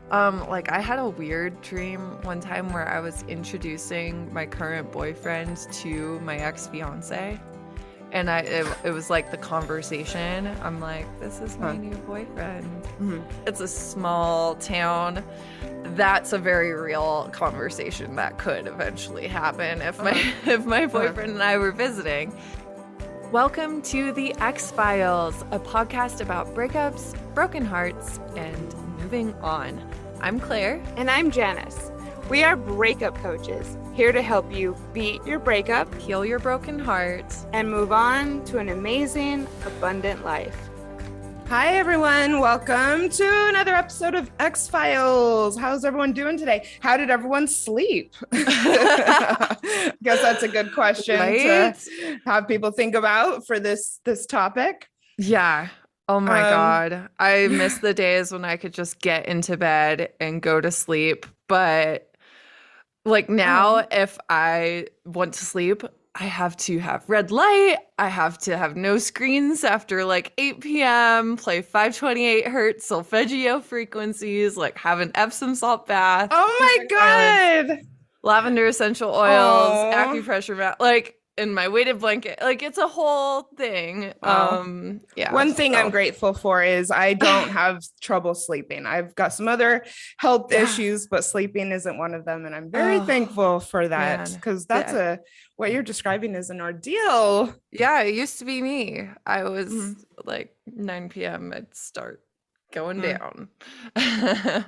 Like I had a weird dream one time where I was introducing my current boyfriend to my ex-fiance. And it was like the conversation. I'm like, this is my new boyfriend. Mhm. It's a small town. That's a very real conversation that could eventually happen if my boyfriend and I were visiting. Welcome to the X-Files, a podcast about breakups, broken hearts, and moving on. I'm Claire. And I'm Janice. We are breakup coaches, here to help you beat your breakup, Heal your broken heart, and move on to an amazing, abundant life. Hi, everyone. Welcome to another episode of X-Files. How's everyone doing today? How did everyone sleep? I guess that's a good question to have people think about for this topic. Yeah. Oh my God. I miss the days when I could just get into bed and go to sleep. But like now, if I want to sleep, I have to have red light. I have to have no screens after like 8 p.m., play 528 hertz solfeggio frequencies, like have an Epsom salt bath. Oh my God. Lavender essential oils, acupressure mat, like in my weighted blanket. Like it's a whole thing. Yeah. One thing I'm grateful for is I don't have trouble sleeping. I've got some other health issues, but sleeping isn't one of them. And I'm very thankful for that because that's what you're describing is an ordeal. Yeah, it used to be me. I was like 9 p.m. I'd start going down.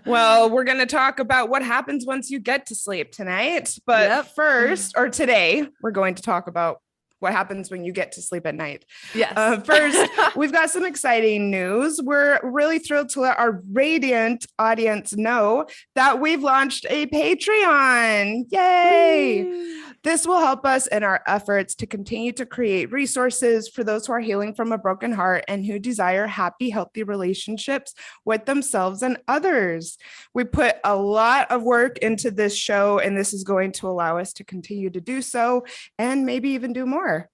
Well, we're going to talk about what happens once you get to sleep tonight. But first, or today, we're going to talk about what happens when you get to sleep at night. Yes. First, we've got some exciting news. We're really thrilled to let our radiant audience know that we've launched a Patreon. Yay! This will help us in our efforts to continue to create resources for those who are healing from a broken heart and who desire happy, healthy relationships with themselves and others. We put a lot of work into this show, and this is going to allow us to continue to do so and maybe even do more.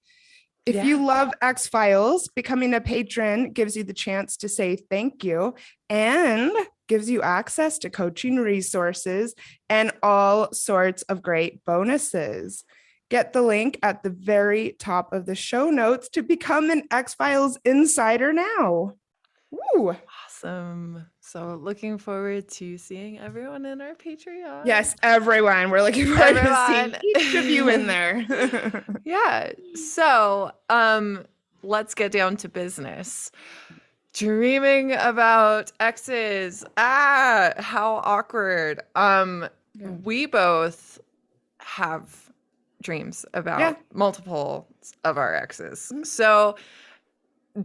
If you love X-Files, becoming a patron gives you the chance to say thank you and gives you access to coaching resources and all sorts of great bonuses. Get the link at the very top of the show notes to become an X-Files insider now. Woo! Awesome. So looking forward to seeing everyone in our Patreon. Yes, everyone. We're looking forward to seeing each of you in there. Yeah. So let's get down to business. Dreaming about exes. How awkward. We both have dreams about multiple of our exes. So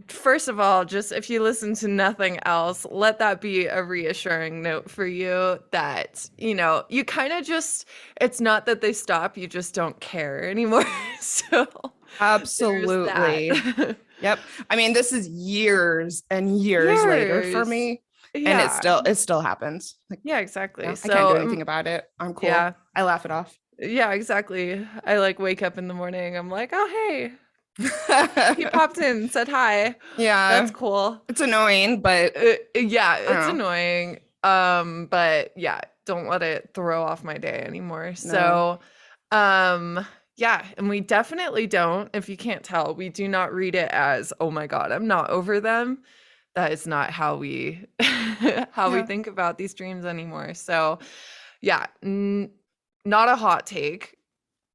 first of all, just if you listen to nothing else, let that be a reassuring note for you that, you know, you kind of just, it's not that they stop, you just don't care anymore. So absolutely. Yep. I mean, this is years and years later for me. And it still happens. Like, exactly. I So can't do anything about it. I'm cool. Yeah. I laugh it off. Yeah, exactly. I like wake up in the morning. I'm like, oh, hey. He popped in, said hi. Yeah, that's cool. It's annoying, but it's annoying. But yeah, don't let it throw off my day anymore. No. So, and we definitely don't. If you can't tell, we do not read it as, oh my God, I'm not over them. That is not how we we think about these dreams anymore. So, not a hot take.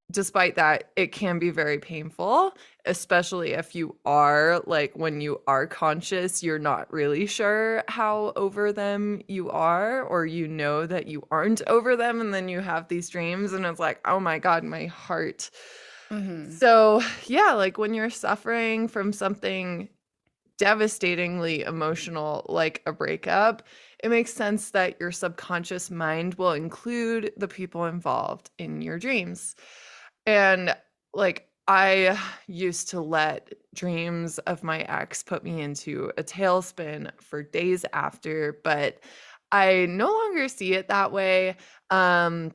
Despite that, it can be very painful, especially if you are like when you are conscious, you're not really sure how over them you are, or you know that you aren't over them. And then you have these dreams and it's like, oh my God, my heart. So like when you're suffering from something devastatingly emotional, like a breakup, it makes sense that your subconscious mind will include the people involved in your dreams. And like I used to let dreams of my ex put me into a tailspin for days after, but I no longer see it that way. And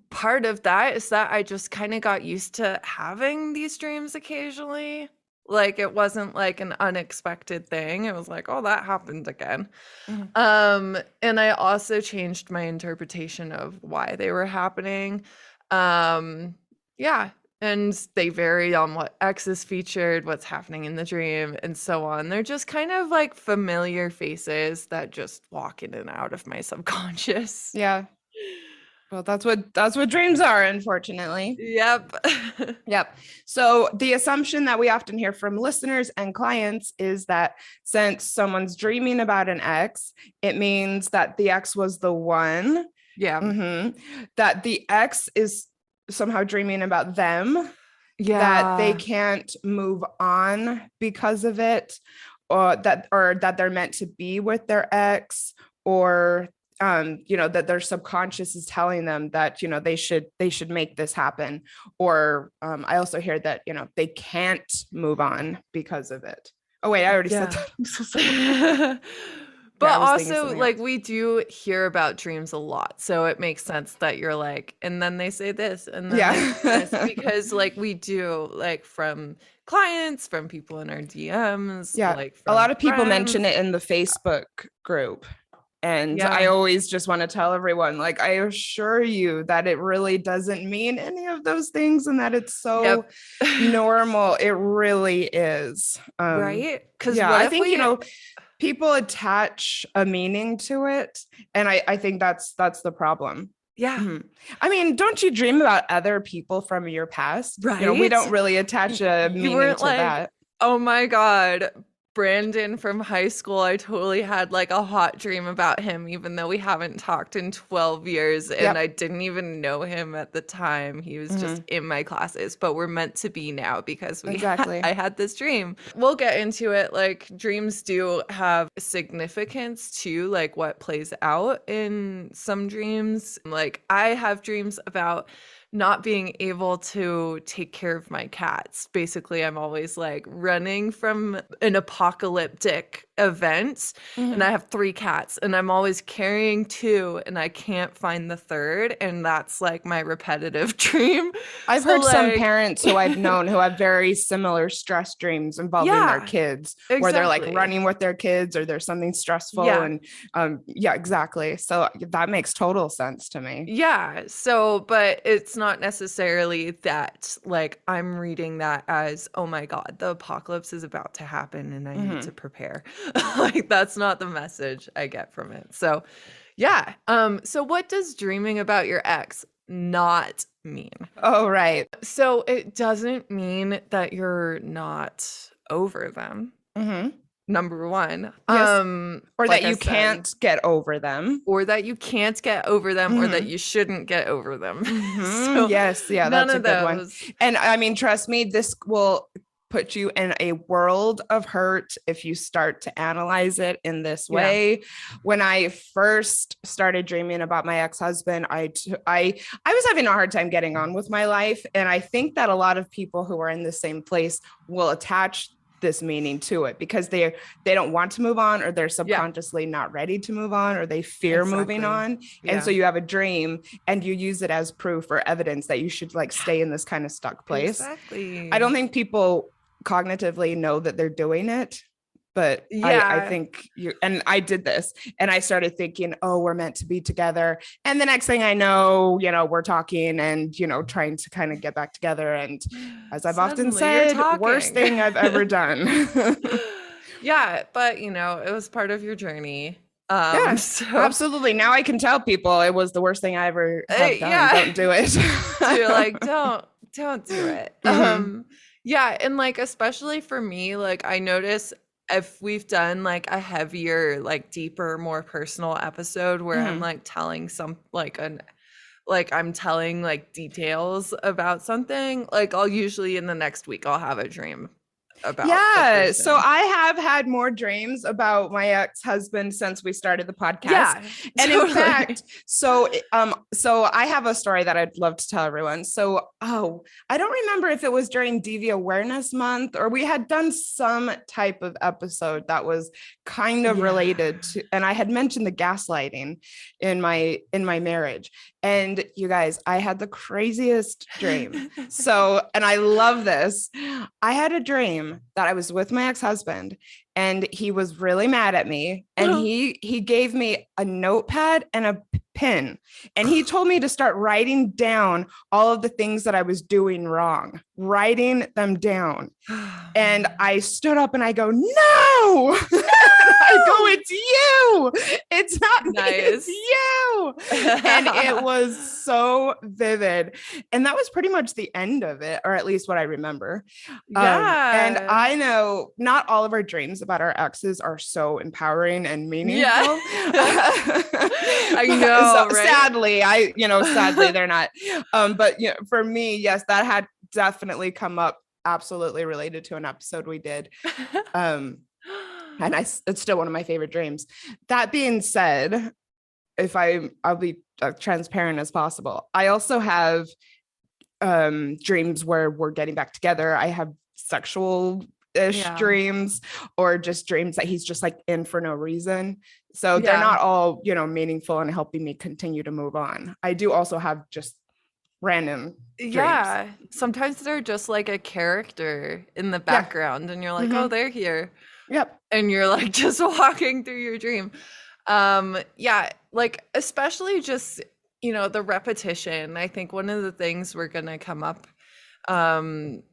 part of that is that I just kind of got used to having these dreams occasionally. Like it wasn't like an unexpected thing. It was like, oh, that happened again. Mhm. And I also changed my interpretation of why they were happening. Yeah. And they vary on what X is featured, what's happening in the dream, and so on. They're just kind of like familiar faces that just walk in and out of my subconscious. Yeah. Well, that's what dreams are, unfortunately. Yep. Yep. So the assumption that we often hear from listeners and clients is that since someone's dreaming about an ex, it means that the ex was the one. Yeah. Mhm. That the ex is somehow dreaming about them, that they Yeah. can't move on because of it, or that they're meant to be with their ex, or that their subconscious is telling them that they should make this happen, or I also hear that they can't move on because of it. Oh wait, I already said Yeah. that. I'm so sorry. But Yeah, I was thinking also, something like, else. we do hear about dreams a lot. So it makes sense that you're like, and then they say this, and then they say this, Yeah. because, like, we do, like, from clients, from people in our DMs, Yeah, like, a from lot of people mention friends. it in the Facebook group. And I Yeah. always just want to tell everyone, like, I assure you that it really doesn't mean any of those things, and that it's so Yep. normal. It really is. Right? Because Yeah, what I if think, we, people attach a meaning to it. And I think that's the problem. yeah, Mhm. I mean, don't you dream about other people from your past? We right? don't really attach a You meaning weren't to like, that. oh my God, Brandon from high school, I totally had like a hot dream about him, even though we haven't talked in 12 years and Yep. I didn't even know him at the time. He was just Mhm. in my classes, but we're meant to be now because Exactly. I had this dream. We'll get into it. Like dreams do have significance to like what plays out in some dreams. Like I have dreams about not being able to take care of my cats. Basically, I'm always like running from an apocalyptic event, and Mhm. I have 3 cats, and I'm always carrying 2, and I can't find the 3rd, and that's like my repetitive dream. I've So heard some like parents who I've known who have very similar stress dreams involving their yeah, kids, where they're like exactly. running with their kids, or there's something stressful. Yeah. And yeah, exactly. So that makes total sense to me. Yeah. So, but it's not necessarily that like I'm reading that as, oh my God, the apocalypse is about to happen and I need to Mhm. prepare. Like that's not the message I get from it. So, yeah. So what does dreaming about your ex not mean? Oh, right. So it doesn't mean that you're not over them. Mhm. Number 1. Yes. Or that Like I you said, can't get over them. or that you can't get over them or that Mhm. you shouldn't get over them. Mhm. So Yes. Yeah, none that's a of good one. those. And I mean, trust me, this will put you in a world of hurt if you start to analyze it in this Yeah. way. When I first started dreaming about my ex-husband, I was having a hard time getting on with my life, and I think that a lot of people who are in the same place will attach this meaning to it because they don't want to move on, or they're Yeah. subconsciously not ready to move on, or they fear moving Exactly. on. And Yeah. so you have a dream and you use it as proof or evidence that you should like stay in this kind of stuck place. I Exactly. don't think people cognitively know that they're doing it, but I Yeah. think you, and I did this, and I started thinking, oh, we're meant to be together. And the next thing I know, we're talking and, trying to kind of get back together. And as I've often Suddenly you're said, worst talking. thing I've ever done. Yeah, but it was part of your journey. Yeah, So absolutely. Now I can tell people it was the worst thing I ever have done. yeah. Don't do it. So you're like, don't do it. Mhm. Yeah, and like especially for me, like I notice if we've done like a heavier, like deeper, more personal episode where I'm Mhm. like telling some like I'm telling like details about something, like I'll usually in the next week I'll have a dream about the Yeah. So person. I have had more dreams about my ex-husband since we started the podcast. Yeah, And in totally. fact, so I have a story that I'd love to tell everyone. So, I don't remember if it was during DV Awareness Month, or we had done some type of episode that was kind of Yeah. related to, and I had mentioned the gaslighting in my marriage. And you guys, I had the craziest dream. So, and I love this. I had a dream dream that I was with my ex-husband and he was really mad at me, and he gave me a notepad and a pen, and he told me to start writing down all of the things that I was doing wrong, writing them down. And I stood up and I go, no. I go, it's you. It's not me, it's you. And it was so vivid. And that was pretty much the end of it, or at least what I remember. And I know not all of our dreams about our exes are so empowering and meaningful. Yeah. I know, so, right? Sadly they're not. But for me, yes, that had definitely come up, absolutely related to an episode we did. And it's still one of my favorite dreams. That being said, I'll be transparent as possible. I also have dreams where we're getting back together. I have sexual-ish dreams, or just dreams that he's just like in for no reason. So they're not all, meaningful and helping me continue to move on. I do also have just random dreams. Yeah. Sometimes they're just like a character in the background and you're like, oh, they're here. Yep. And you're like just walking through your dream. Like especially just, the repetition. I think one of the things we're going to come up, going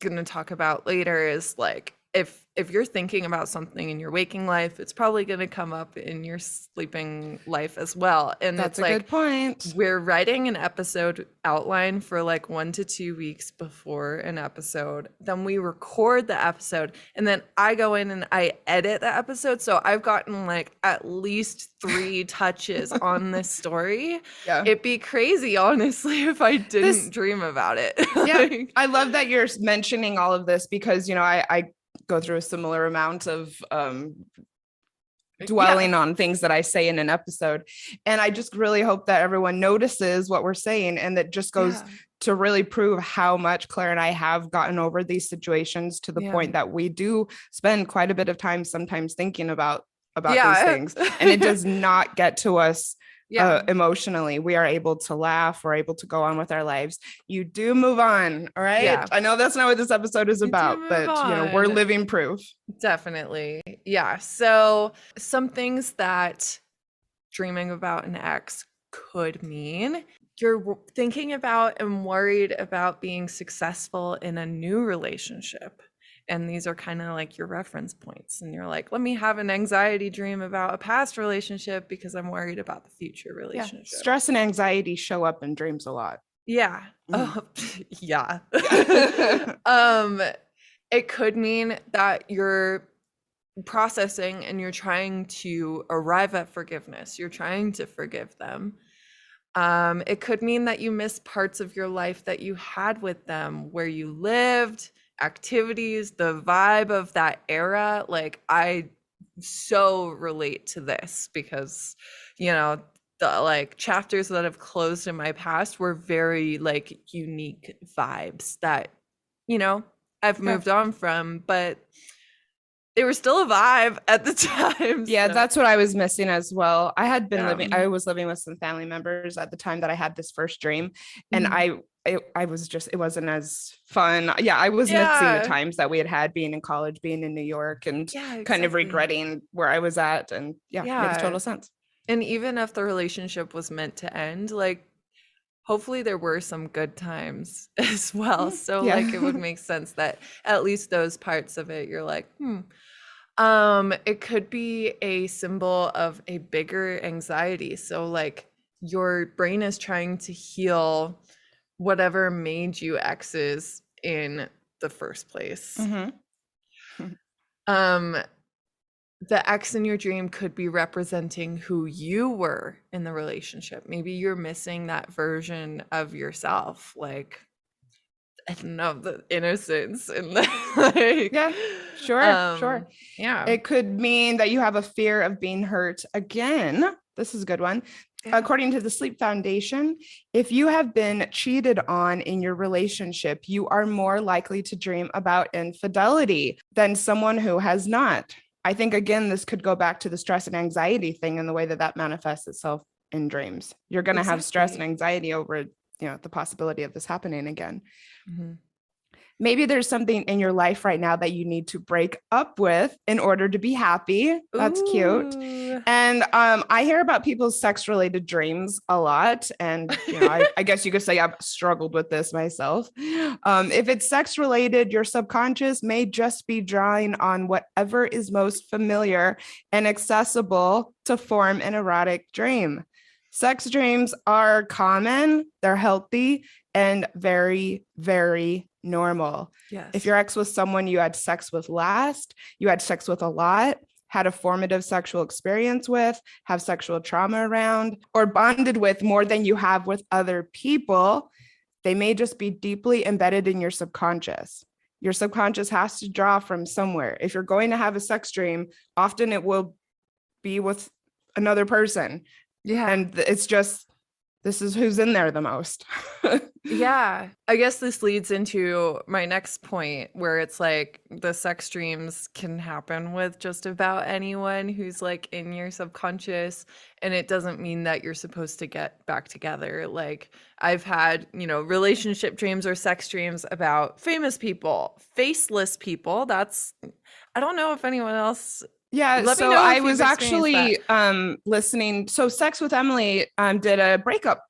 to talk about later is like, if you're thinking about something in your waking life, it's probably going to come up in your sleeping life as well. And that's it's a like, good point. We're writing an episode outline for like 1 to 2 weeks before an episode. Then we record the episode, and then I go in and I edit the episode. So I've gotten like at least 3 touches on this story. Yeah. It'd be crazy, honestly, if I didn't dream about it. Yeah. I love that you're mentioning all of this because, I go through a similar amount of dwelling on things that I say in an episode. And I just really hope that everyone notices what we're saying, and that just goes to really prove how much Claire and I have gotten over these situations, to the point that we do spend quite a bit of time sometimes thinking about these things, and it does not get to us emotionally. We are able to laugh. We're able to go on with our lives. You do move on. All right. Yeah. I know that's not what this episode is about, but we're living proof. Definitely. Yeah. So some things that dreaming about an ex could mean: you're thinking about and worried about being successful in a new relationship. And these are kind of like your reference points. And you're like, let me have an anxiety dream about a past relationship because I'm worried about the future relationship. Yeah. Stress and anxiety show up in dreams a lot. Yeah. Oh, yeah. It could mean that you're processing and you're trying to arrive at forgiveness. You're trying to forgive them. It could mean that you miss parts of your life that you had with them, where you lived, activities, the vibe of that era. Like, I so relate to this because, the like chapters that have closed in my past were very like unique vibes that, I've moved on from, but they were still a vibe at the time. Yeah, so that's what I was missing as well. I had been I was living with some family members at the time that I had this first dream, and I was just, it wasn't as fun. Yeah, I was missing the times that we had being in college, being in New York, and kind of regretting where I was at. And makes total sense. And even if the relationship was meant to end, like, hopefully there were some good times as well. So like, it would make sense that at least those parts of it, you're like, it could be a symbol of a bigger anxiety. So like, your brain is trying to heal whatever made you exes in the first place. The ex in your dream could be representing who you were in the relationship. Maybe you're missing that version of yourself, like, I don't know, the innocence and the like. Sure. Yeah. It could mean that you have a fear of being hurt again. This is a good one. According to the Sleep Foundation, if you have been cheated on in your relationship, you are more likely to dream about infidelity than someone who has not. I think, again, this could go back to the stress and anxiety thing and the way that manifests itself in dreams. You're going to have stress and anxiety over, the possibility of this happening again. Maybe there's something in your life right now that you need to break up with in order to be happy. That's cute. Ooh. And I hear about people's sex related dreams a lot. And, I guess you could say I've struggled with this myself. If it's sex related, your subconscious may just be drawing on whatever is most familiar and accessible to form an erotic dream. Sex dreams are common, they're healthy, and very, very normal. Yes. If your ex was someone you had sex with last, you had sex with a lot, had a formative sexual experience with, have sexual trauma around, or bonded with more than you have with other people, they may just be deeply embedded in your subconscious. Your subconscious has to draw from somewhere. If you're going to have a sex dream, often it will be with another person. Yeah. And it's just, this is who's in there the most. Yeah. I guess this leads into my next point where it's like the sex dreams can happen with just about anyone who's like in your subconscious. And it doesn't mean that you're supposed to get back together. Like I've had, relationship dreams or sex dreams about famous people, faceless people. I don't know if anyone else. Yeah, Let me so know if I you've was experienced actually listening. So Sex with Emily did a breakup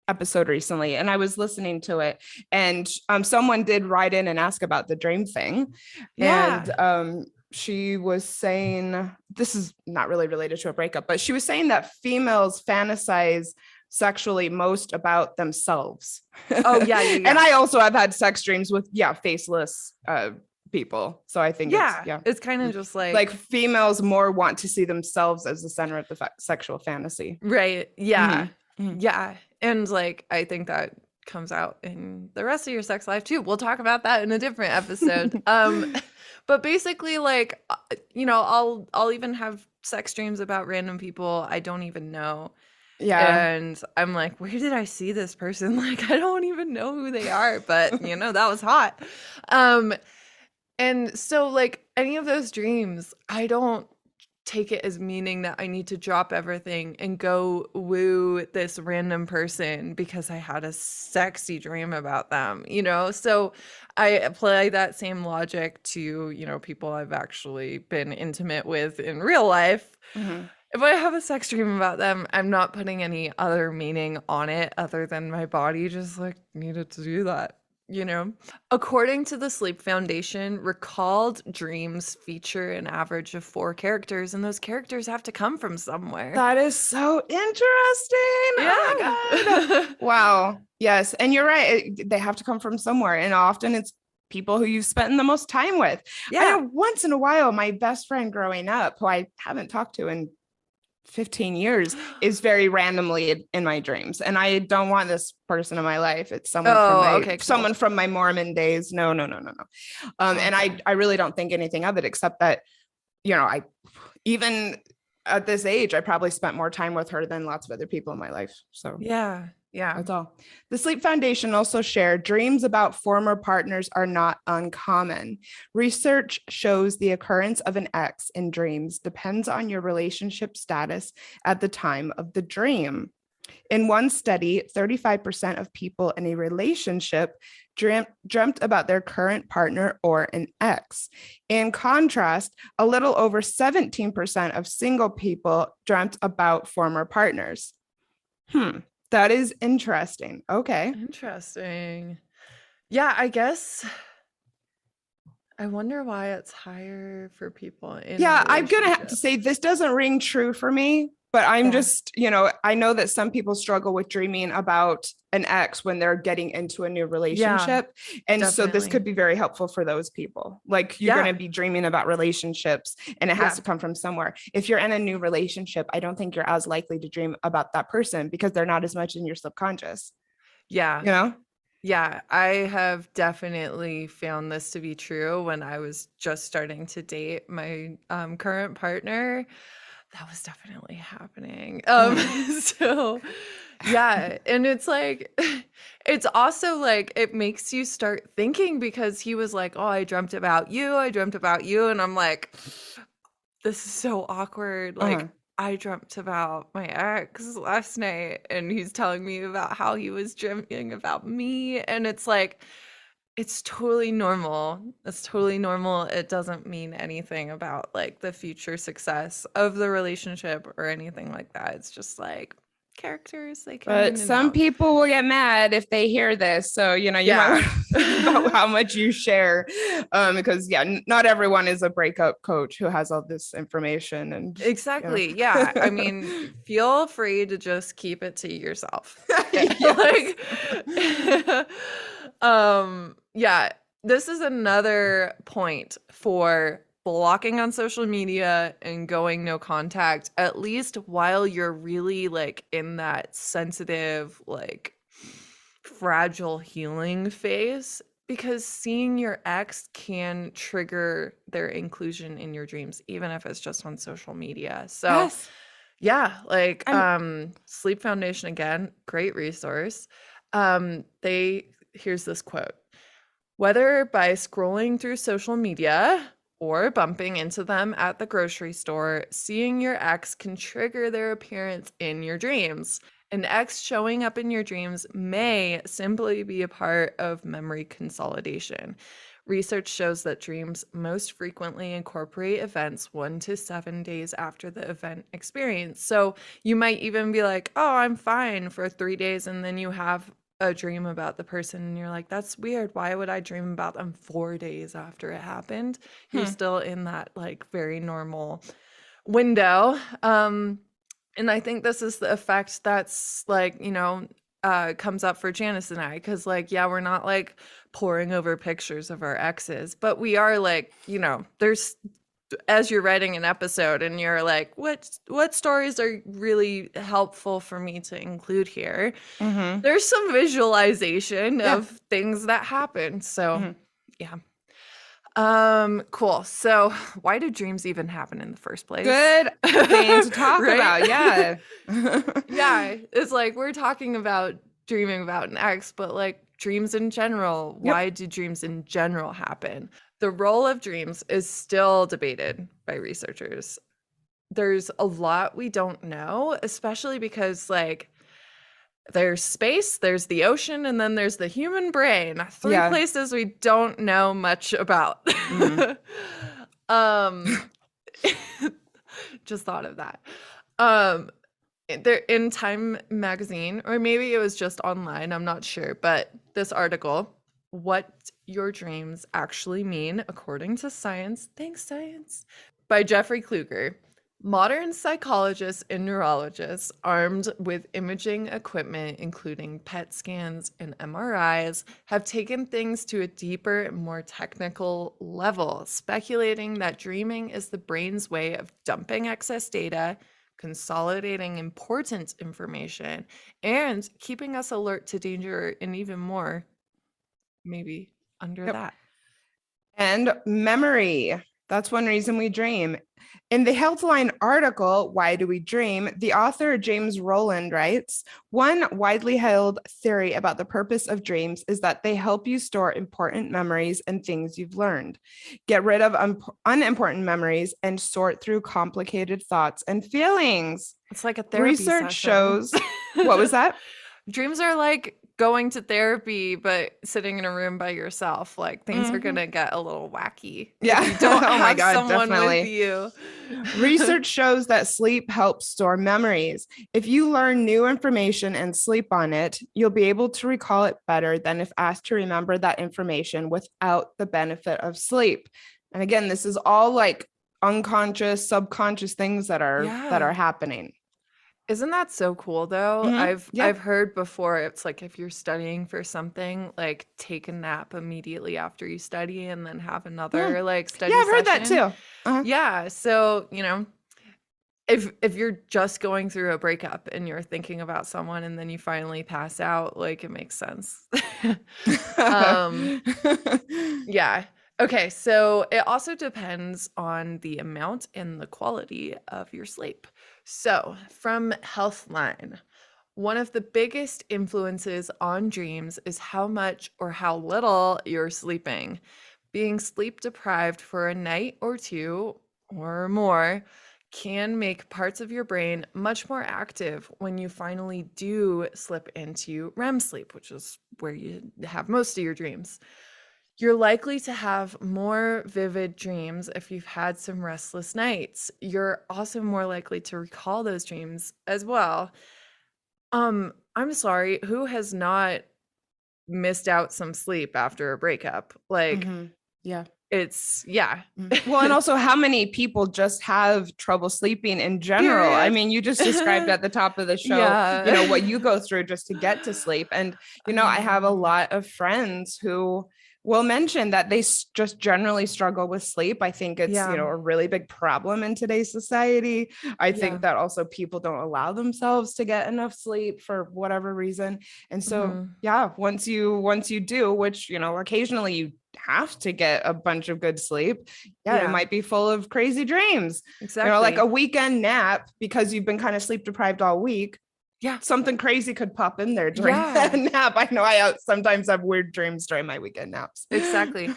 episode recently, and I was listening to it, and someone did write in and ask about the dream thing. Yeah. And she was saying, this is not really related to a breakup, but she was saying that females fantasize sexually most about themselves. Oh, yeah. And I also have had sex dreams with faceless people. So I think it's kind of just like females more want to see themselves as the center of the sexual fantasy. Right. Yeah. Mm-hmm. Yeah. And like I think that comes out in the rest of your sex life too. We'll talk about that in a different episode. But basically like I'll even have sex dreams about random people I don't even know. Yeah. And I'm like, where did I see this person? Like I don't even know who they are, but that was hot. And so like any of those dreams, I don't take it as meaning that I need to drop everything and go woo this random person because I had a sexy dream about them, So I apply that same logic to, people I've actually been intimate with in real life. Mm-hmm. If I have a sex dream about them, I'm not putting any other meaning on it other than my body just like needed to do that. According to the Sleep Foundation, recalled dreams feature an average of 4 characters, and those characters have to come from somewhere. That is so interesting. Yeah. Oh my God. Wow. Yes. And you're right. They have to come from somewhere. And often it's people who you've spent the most time with. Yeah. I know once in a while, my best friend growing up, who I haven't talked to in 15 years, is very randomly in my dreams, and I don't want this person in my life. It's someone someone from my Mormon days. No. And I really don't think anything of it, except that I, even at this age, I probably spent more time with her than lots of other people in my life. So yeah that's all. The Sleep Foundation also shared dreams about former partners are not uncommon. Research shows the occurrence of an ex in dreams depends on your relationship status at the time of the dream. In one study, 35% of people in a relationship dreamt about their current partner or an ex. In contrast, a little over 17% of single people dreamt about former partners. That is interesting. Okay. Interesting. Yeah, I guess. I wonder why it's higher for people in I'm going to have to say this doesn't ring true for me, but I'm just, I know that some people struggle with dreaming about an ex when they're getting into a new relationship. And so this could be very helpful for those people. Like you're going to be dreaming about relationships and it has to come from somewhere. If you're in a new relationship, I don't think you're as likely to dream about that person because they're not as much in your subconscious. Yeah. Yeah, I have definitely found this to be true when I was just starting to date my current partner. That was definitely happening. So yeah, and it's like, it's also like, it makes you start thinking because he was like, oh, I dreamt about you. And I'm like, this is so awkward. Like, I dreamt about my ex last night and he's telling me about how he was dreaming about me. And it's like, It's totally normal. It's totally normal. It doesn't mean anything about like the future success of the relationship or anything like that. It's just like characters, they come But in and some out. people will get mad if they hear this. So, you might Yeah. want to think about how much you share. Because not everyone is a breakup coach who has all this information and Exactly. Yeah. I mean, feel free to just keep it to yourself. Yes. Like yeah, this is another point for blocking on social media and going no contact, at least while you're really like in that sensitive, like fragile healing phase, because seeing your ex can trigger their inclusion in your dreams, even if it's just on social media. So Yes. yeah, like I'm Sleep Foundation, again, great resource. Here's this quote: whether by scrolling through social media or bumping into them at the grocery store, seeing your ex can trigger their appearance in your dreams. An ex showing up in your dreams may simply be a part of memory consolidation. Research shows that dreams most frequently incorporate events 1 to 7 days after the event experience. So you might even be like, oh, I'm fine for 3 days. And then you have a dream about the person and you're like, that's weird. Why would I dream about them 4 days after it happened? You're still in that like very normal window. And I think this is the effect that's like, comes up for Janice and I, because like, yeah, we're not like poring over pictures of our exes, but we are like, there's, as you're writing an episode and you're like, what stories are really helpful for me to include here? There's some visualization of things that happen. So yeah. Cool. So why do dreams even happen in the first place? good thing to talk Right? about. Yeah. Yeah. It's like we're talking about dreaming about an ex, but like dreams in general. Why do dreams in general happen? The role of dreams is still debated by researchers. There's a lot we don't know, especially because like there's space, there's the ocean, and then there's the human brain. Three places we don't know much about. Just thought of that. There in Time magazine, or maybe it was just online, I'm not sure, but this article, What Your Dreams Actually Mean According to Science, thanks science, by Jeffrey Kluger. Modern psychologists and neurologists, armed with imaging equipment, including PET scans and MRIs, have taken things to a deeper and more technical level, speculating that dreaming is the brain's way of dumping excess data, consolidating important information, and keeping us alert to danger and even more, maybe under that. And memory. That's one reason we dream. In the Healthline article, Why Do We Dream? The author James Rowland writes, one widely held theory about the purpose of dreams is that they help you store important memories and things you've learned, get rid of unimportant memories, and sort through complicated thoughts and feelings. It's like a therapy Research session. shows, what was that? Dreams are like going to therapy, but sitting in a room by yourself. Like things are gonna get a little wacky. Yeah. If you don't Oh my have God, someone definitely. with you. Research shows that sleep helps store memories. If you learn new information and sleep on it, you'll be able to recall it better than if asked to remember that information without the benefit of sleep. And again, this is all like unconscious, subconscious things that are happening. Isn't that so cool though? I've heard before, it's like if you're studying for something, like take a nap immediately after you study and then have another like study I've heard that session. too. Yeah. So, if you're just going through a breakup and you're thinking about someone and then you finally pass out, like it makes sense. Yeah. Okay, so it also depends on the amount and the quality of your sleep. So, from Healthline, one of the biggest influences on dreams is how much or how little you're sleeping. Being sleep deprived for a night or two or more can make parts of your brain much more active when you finally do slip into REM sleep, which is where you have most of your dreams. You're likely to have more vivid dreams if you've had some restless nights. You're also more likely to recall those dreams as well. I'm sorry, who has not missed out some sleep after a breakup? Like, Mhm. Yeah. it's yeah. Well, and also how many people just have trouble sleeping in general? I Period. mean, you just described at the top of the show, Yeah. what you go through just to get to sleep. And, I I have a know. lot of friends who will mention that they just generally struggle with sleep. I think it's, Yeah. a really big problem in today's society. I Yeah. think that also people don't allow themselves to get enough sleep for whatever reason. And so, Mhm. yeah, once you do, which, occasionally you have to get a bunch of good sleep, yeah, it Yeah. might be full of crazy dreams. Like a Exactly. weekend nap because you've been kind of sleep deprived all week. Yeah. Something crazy could pop in there during that Yeah. nap. I know I sometimes have weird dreams during my weekend naps. Exactly.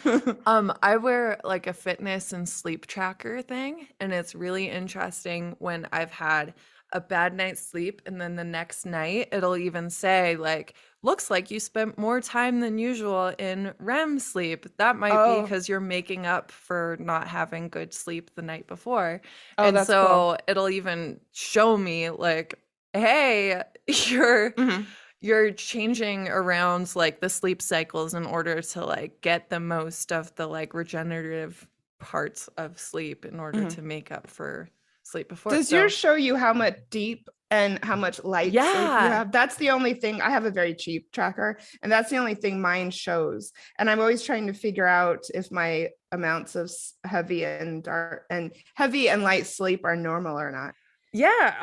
I wear like a fitness and sleep tracker thing, and it's really interesting when I've had a bad night's sleep and then the next night it'll even say like, looks like you spent more time than usual in REM sleep. That might be Oh, because you're making up for not having good sleep the night before. oh, And that's cool. so it'll even show me like, hey, you're Mhm. you're changing around like the sleep cycles in order to like get the most of the like regenerative parts of sleep in order Mhm. to make up for sleep before. Does yours So, show you how much deep and how much light sleep you yeah. have? That's the only thing. I have a very cheap tracker, and that's the only thing mine shows. And I'm always trying to figure out if my amounts of heavy and dark and heavy and light sleep are normal or not. Yeah,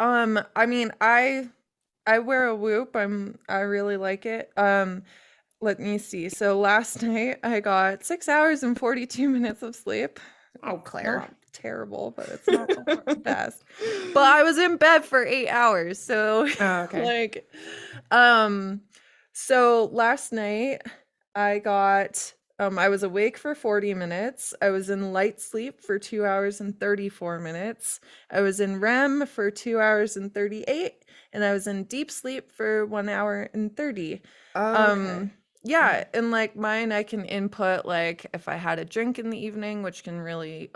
I mean, I wear a Whoop. I really like it. Let me see. So last night I got 6 hours and 42 minutes of sleep. Oh, It's Claire. not terrible, but it's not the best. But I was in bed for 8 hours. So Oh, okay. like um so last night I was awake for 40 minutes. I was in light sleep for 2 hours and 34 minutes. I was in REM for 2 hours and 38, and I was in deep sleep for 1 hour and 30. Okay. Um yeah, Okay. and like mine I can input like if I had a drink in the evening, which can really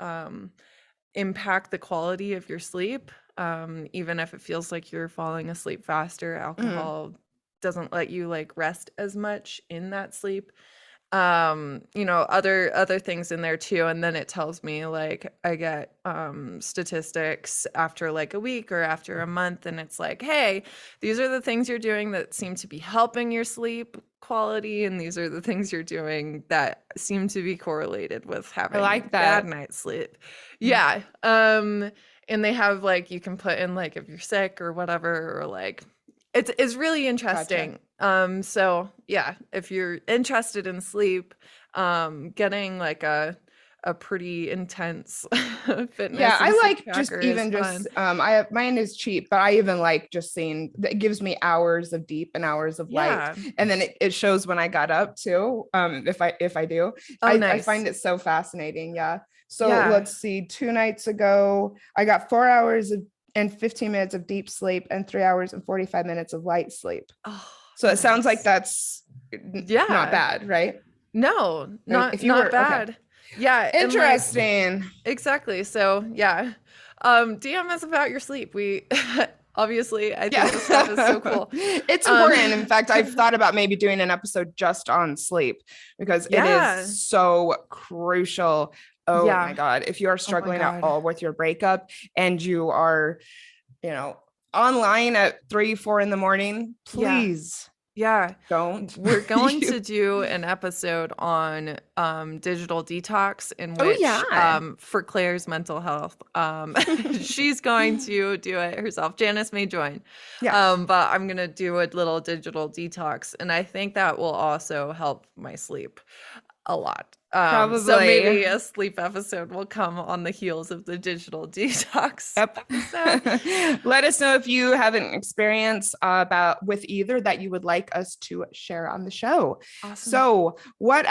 impact the quality of your sleep. Even if it feels like you're falling asleep faster, Mhm. alcohol doesn't let you like rest as much in that sleep. Other things in there too, and then it tells me like I get statistics after like a week or after a month, and it's like, hey, these are the things you're doing that seem to be helping your sleep quality, and these are the things you're doing that seem to be correlated with I having like bad that. night's sleep. Mhm. Yeah. And they have like you can put in like if you're sick or whatever, or like it's really Gotcha. interesting. So yeah, if you're interested in sleep, getting like a pretty intense Yeah, fitness and I sleep like just tracker is even just fun. I have mine is cheap, but I even like just seeing that it gives me hours of deep and hours of light. Yeah. And then it shows when I got up too. If I do. Oh, I nice. find it so fascinating. Yeah. So Yeah. let's see, 2 nights ago, I got 4 hours and 15 minutes of deep sleep and 3 hours and 45 minutes of light sleep. Oh, So it sounds like nice. that's not Yeah. bad, right? No, Like not if you not were okay. bad. Yeah, and like Interesting. exactly. So yeah. DM us about your sleep. We obviously I Yeah. think this stuff is so cool. It's important. In Um fact, I've thought about maybe doing an episode just on sleep because it is yeah. so crucial. Oh my Yeah. God. If you are Oh my struggling at God. all with your breakup and you are, you know, online at 3, 4 in the morning, Yeah. please Yeah. don't. We're going to do an episode on digital detox in Oh, which yeah. for Claire's mental health. She's going to do it herself. Janice may join. Yeah, But I'm going to do a little digital detox, and I think that will also help my sleep a lot. So probably. maybe a sleep episode will come on the heels of the digital detox Yep. episode. Let us know if you have an experience about with either that you would like us to share on the show. Awesome. So, why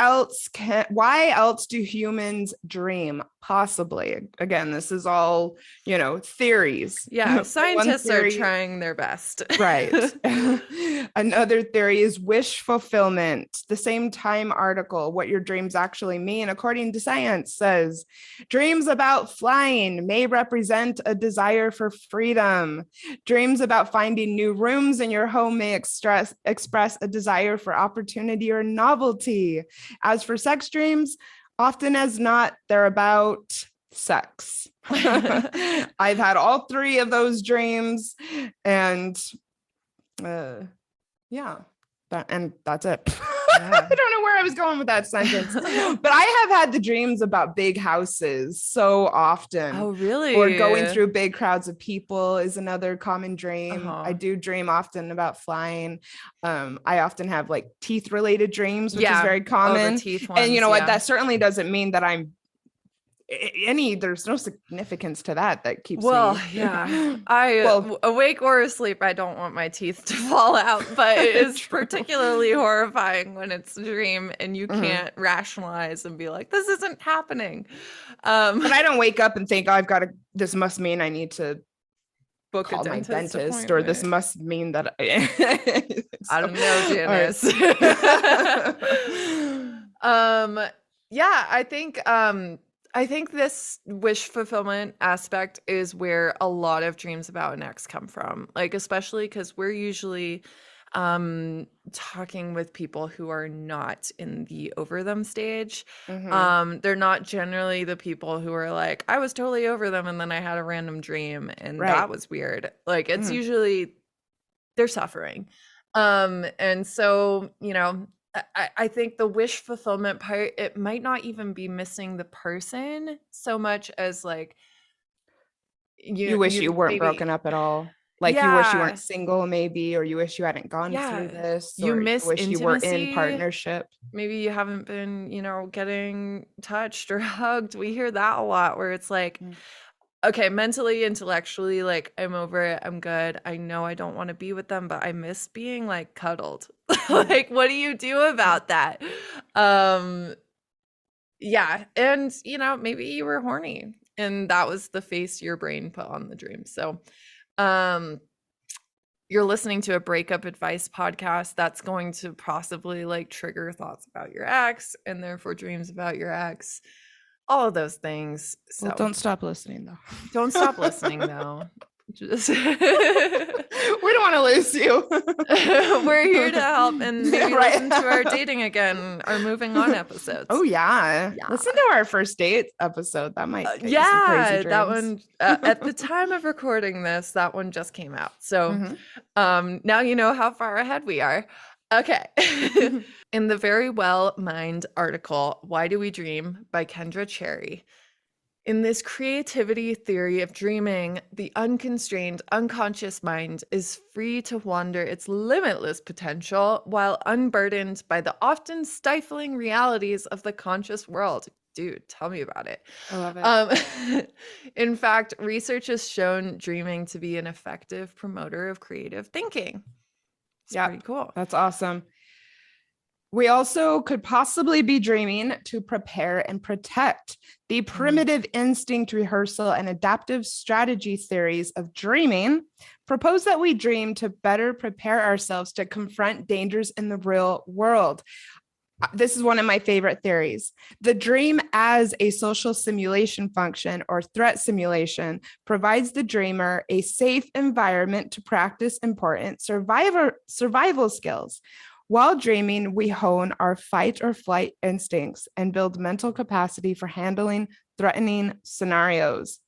else do humans dream? possibly. Again, this is all, theories. Yeah, One scientists are theory, trying their best. right. Another theory is wish fulfillment. The same Time article, What Your Dreams Actually Mean, according to science, says dreams about flying may represent a desire for freedom. Dreams about finding new rooms in your home may express a desire for opportunity or novelty. As for sex dreams, often as not, they're about sex. I've had all three of those dreams, and yeah, that's it. Yeah. I don't know where I was going with that sentence, but I have had the dreams about big houses so often. Oh, really? Or going through big crowds of people is another common dream. Uh-huh. I do dream often about flying. I often have like teeth related dreams, which is very common. Oh, the teeth ones, and you know what? That certainly doesn't mean that I'm there's no significance to that keeps me. Yeah. Awake or asleep, I don't want my teeth to fall out, but it is particularly horrifying when it's a dream and you can't rationalize and be like, this isn't happening. But I don't wake up and think, oh, this must mean I need to book call a my dentist, or appointment. this must mean that I don't know, Janice. Yeah, I think this wish fulfillment aspect is where a lot of dreams about an ex come from, like especially because we're usually talking with people who are not in the over them stage. They're not generally the people who are like, I was totally over them and then I had a random dream and that was weird. Like it's usually they're suffering. And so, I think the wish fulfillment part, it might not even be missing the person so much as like you wish you weren't broken up at all. Like you wish you weren't single maybe, or you wish you hadn't gone through this, or you wish intimacy. you were in partnership. Maybe you haven't been, getting touched or hugged. We hear that a lot where it's like, okay, mentally, intellectually, like I'm over it. I'm good. I know I don't want to be with them, but I miss being like cuddled. Like, what do you do about that? Yeah. And, maybe you were horny and that was the face your brain put on the dream. So, you're listening to a breakup advice podcast that's going to possibly like trigger thoughts about your ex and therefore dreams about your ex. All of those things. So well, don't stop listening though. Don't stop listening though. Just we don't want to lose you. We're here to help and maybe listen to our dating again, our moving on episodes. Oh yeah. Listen to our first date episode. That might get you some crazy that one at the time of recording this, that one just came out. So now you know how far ahead we are. Okay. In the Very Well Mind article, Why Do We Dream by Kendra Cherry. In this creativity theory of dreaming, the unconstrained, unconscious mind is free to wander its limitless potential while unburdened by the often stifling realities of the conscious world. Dude, tell me about it. I love it. In fact, research has shown dreaming to be an effective promoter of creative thinking. It's pretty cool. That's awesome. We also could possibly be dreaming to prepare and protect. The primitive instinct rehearsal and adaptive strategy theories of dreaming propose that we dream to better prepare ourselves to confront dangers in the real world. This is one of my favorite theories. The dream as a social simulation function or threat simulation provides the dreamer a safe environment to practice important survival skills. While dreaming, we hone our fight or flight instincts and build mental capacity for handling threatening scenarios.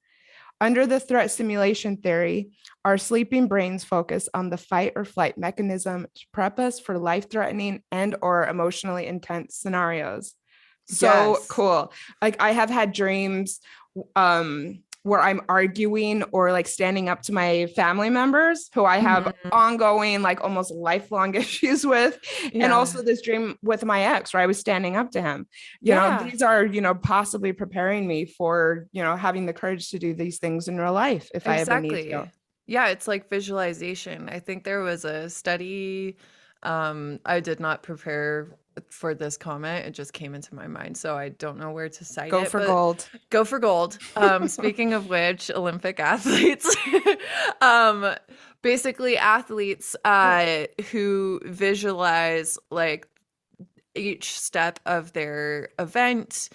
Under the threat simulation theory, our sleeping brains focus on the fight or flight mechanism to prep us for life-threatening and or emotionally intense scenarios. So cool. Like I have had dreams where I'm arguing or like standing up to my family members who I have ongoing, like almost lifelong issues with. And also this dream with my ex where I was standing up to him. You know, these are, possibly preparing me for, having the courage to do these things in real life if I ever need to. Yeah, it's like visualization. I think there was a study, I did not prepare for this comment. It just came into my mind, so I don't know where to cite Go it. for But gold. go for gold. Speaking of which, Olympic athletes, um, basically athletes who visualize like each step of their event.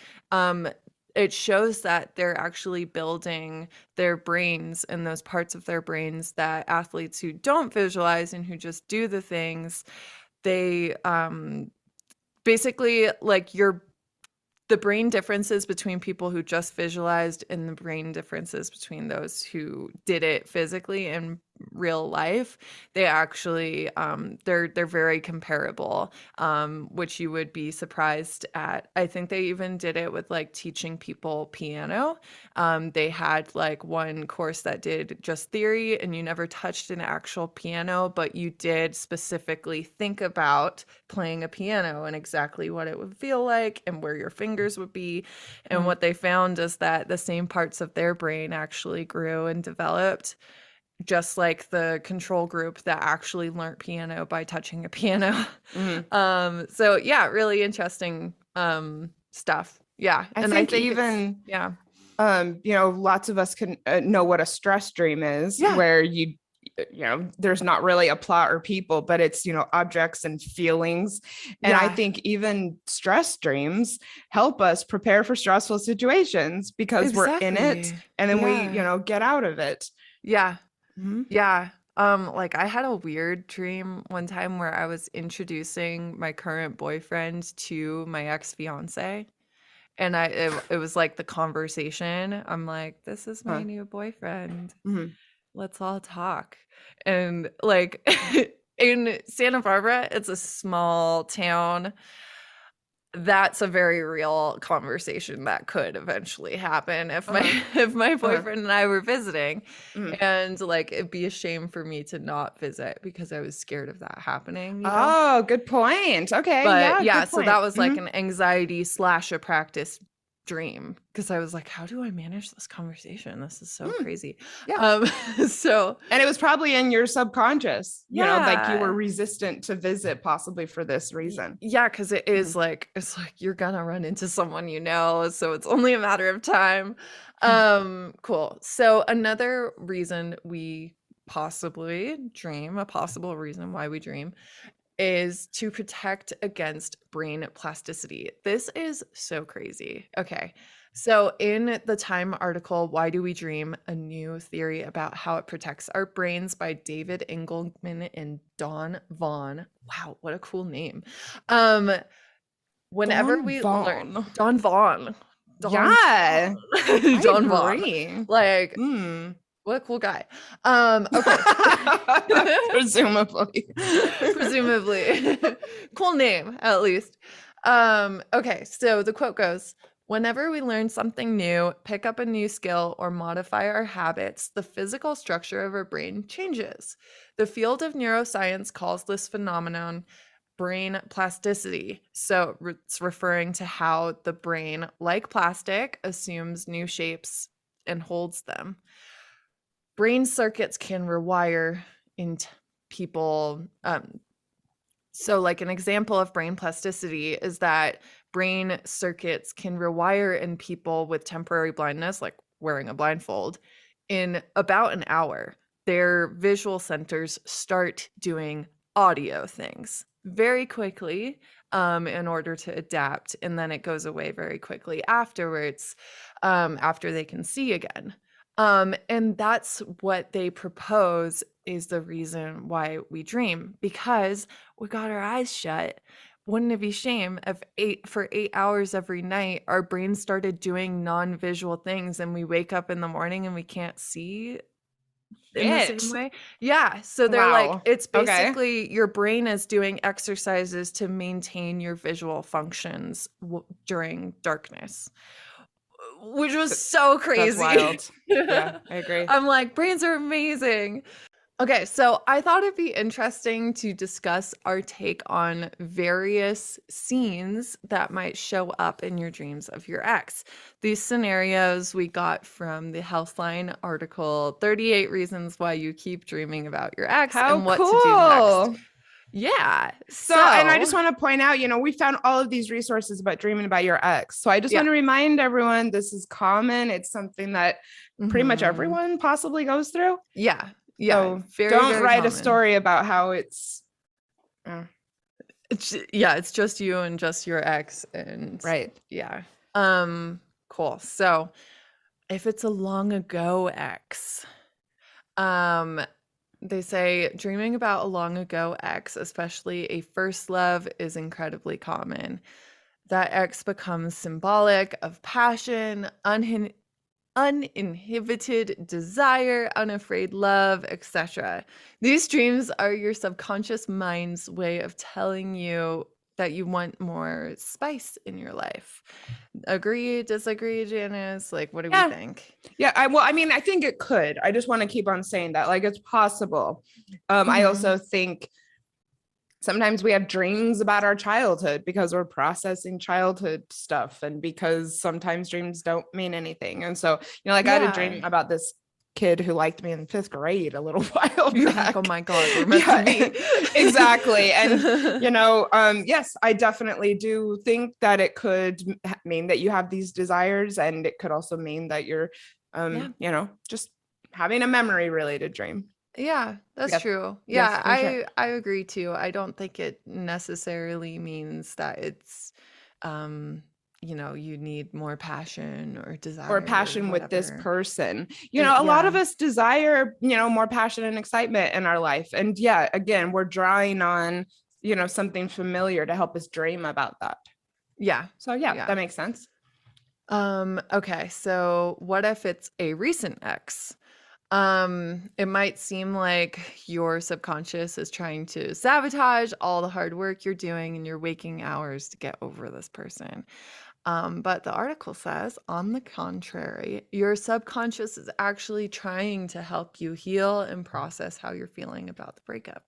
It shows that they're actually building their brains and those parts of their brains that athletes who don't visualize and who just do the things, they basically like the brain differences between people who just visualized and the brain differences between those who did it physically in real life, they actually they're very comparable, which you would be surprised at. I think they even did it with like teaching people piano. They had like one course that did just theory and you never touched an actual piano, but you did specifically think about playing a piano and exactly what it would feel like and where your fingers would be. And what they found is that the same parts of their brain actually grew and developed, just like the control group that actually learned piano by touching a piano. So yeah, really interesting stuff. Yeah. I And think I think even yeah. lots of us can know what a stress dream is, Yeah. where there's not really a plot or people, but it's, objects and feelings. And I Yeah. think even stress dreams help us prepare for stressful situations because we're in it Exactly. and then we, Yeah. get out of it. Yeah. Mhm. Yeah. Like I had a weird dream one time where I was introducing my current boyfriend to my ex-fiance. And it was like the conversation. I'm like, this is my Huh. new boyfriend. Mhm. Let's all talk. And like in Santa Barbara, it's a small town. That's a very real conversation that could eventually happen if my if my boyfriend and I were visiting. Mhm. And like it'd be a shame for me to not visit because I was scared of that happening, Oh, good point. Okay. But Yeah, yeah, good so point. that was like an anxiety slash a practice dream because I was like, how do I manage this conversation? This is so crazy. Yeah. So And it was probably in your subconscious, like you were yeah. resistant to visit possibly for this reason. Yeah, because it is like it's like you're gonna run into someone so it's only a matter of time. Cool. So another reason we possibly dream, a possible reason why we dream, is to protect against brain plasticity. This is so crazy. Okay. So, in the Time article, Why Do We Dream? A New Theory About How It Protects Our Brains by David Engelman and Don Vaughn. Wow, what a cool name. Whenever Don we learn Vaughn. Don Vaughn. Don Yeah, Vaughn. I Don Vaughn. agree. Like, Mm. what a cool guy. Okay. Presumably. Presumably. Cool name, at least. Okay, so the quote goes, whenever we learn something new, pick up a new skill, or modify our habits, the physical structure of our brain changes. The field of neuroscience calls this phenomenon brain plasticity. So it's referring to how the brain, like plastic, assumes new shapes and holds them. Brain circuits can rewire into people. So like an example of brain plasticity is that brain circuits can rewire in people with temporary blindness, like wearing a blindfold, in about an hour. Their visual centers start doing audio things very quickly in order to adapt, and then it goes away very quickly afterwards, after they can see again. And that's what they propose is the reason why we dream, because we got our eyes shut. Wouldn't it be shame if for 8 hours every night our brains started doing non-visual things and we wake up in the morning and we can't see in the same It. way? Yeah. So they're like, Wow. it's Okay. basically your brain is doing exercises to maintain your visual functions during darkness, which was so crazy. That's wild. Yeah, I agree. I'm like, brains are amazing. Okay, so I thought it'd be interesting to discuss our take on various scenes that might show up in your dreams of your ex. These scenarios we got from the Healthline article, 38 Reasons Why You Keep Dreaming About Your Ex How and What to Do cool. Next. Yeah. So, and I just want to point out, we found all of these resources about dreaming about your ex. So I just want to remind everyone this is common. It's something that pretty much everyone possibly goes through. Yeah. So very, don't very write common. a story about how it's. It's just you and just your ex. And right. Yeah. Cool. So if it's a long ago ex, they say dreaming about a long ago ex, especially a first love, is incredibly common. That ex becomes symbolic of passion, uninhibited desire, unafraid love, etc. These dreams are your subconscious mind's way of telling you that you want more spice in your life. Agree, disagree, Janice? Like, what do we think? Yeah, I think it could. I just want to keep on saying that. Like, it's possible. I also think sometimes we have dreams about our childhood because we're processing childhood stuff, and because sometimes dreams don't mean anything. And so, I had a dream about this kid who liked me in 5th grade a little while back. Like, oh my God, we're meant to be. Exactly. And, yes, I definitely do think that it could mean that you have these desires, and it could also mean that you're, just having a memory related dream. Yeah, that's true. Yeah, I agree too. I don't think it necessarily means that it's, you need more passion or desire or passion with this person. A lot of us desire, more passion and excitement in our life. And again, we're drawing on, something familiar to help us dream about that. Yeah. So that makes sense. Okay. So what if it's a recent ex? It might seem like your subconscious is trying to sabotage all the hard work you're doing in your waking hours to get over this person. But the article says, on the contrary, your subconscious is actually trying to help you heal and process how you're feeling about the breakup.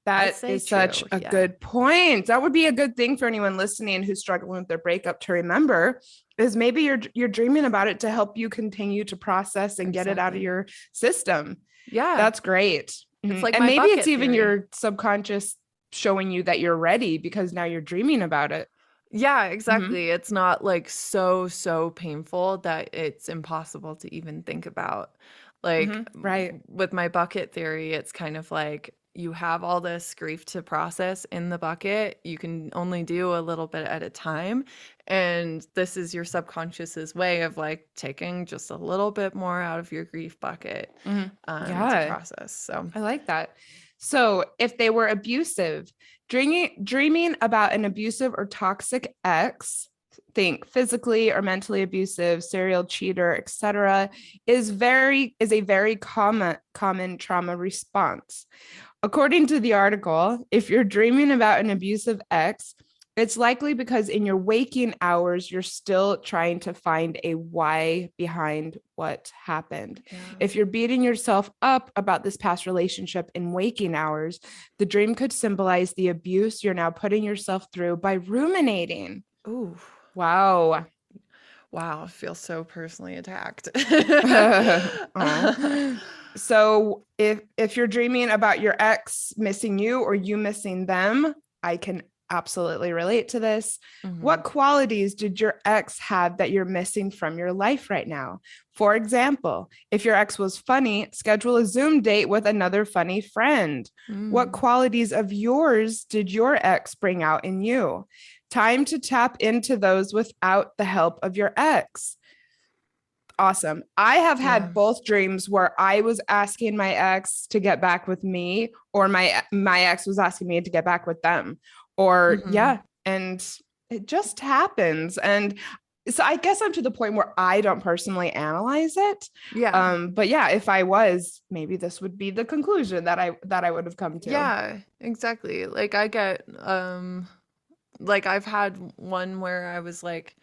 That is such a good point. That would be a good thing for anyone listening who's struggling with their breakup to remember, is maybe you're dreaming about it to help you continue to process and get it out of your system. Yeah. That's great. It's like, and maybe it's even your subconscious showing you that you're ready because now you're dreaming about it. Yeah, exactly. It's not like so painful that it's impossible to even think about. Like, right. With my bucket theory, it's kind of like you have all this grief to process in the bucket. You can only do a little bit at a time. And this is your subconscious's way of like taking just a little bit more out of your grief bucket to process. So I like that. So if they were abusive, dreaming about an abusive or toxic ex, think physically or mentally abusive, serial cheater, etc., is a very common trauma response. According to the article, if you're dreaming about an abusive ex, it's likely because in your waking hours, you're still trying to find a why behind what happened. Yeah. If you're beating yourself up about this past relationship in waking hours, the dream could symbolize the abuse you're now putting yourself through by ruminating. Ooh. Wow. Wow. I feel so personally attacked. So if you're dreaming about your ex missing you or you missing them, I can absolutely relate to this. What qualities did your ex have that you're missing from your life right now? For example, if your ex was funny, schedule a Zoom date with another funny friend. What qualities of yours did your ex bring out in you? Time to tap into those without the help of your ex. Awesome. I have had both dreams where I was asking my ex to get back with me, or my ex was asking me to get back with them, or and it just happens. And so I guess I'm to the point where I don't personally analyze it. But if I was, maybe this would be the conclusion that I would have come to. Yeah, exactly. Like I get like I've had one where I was like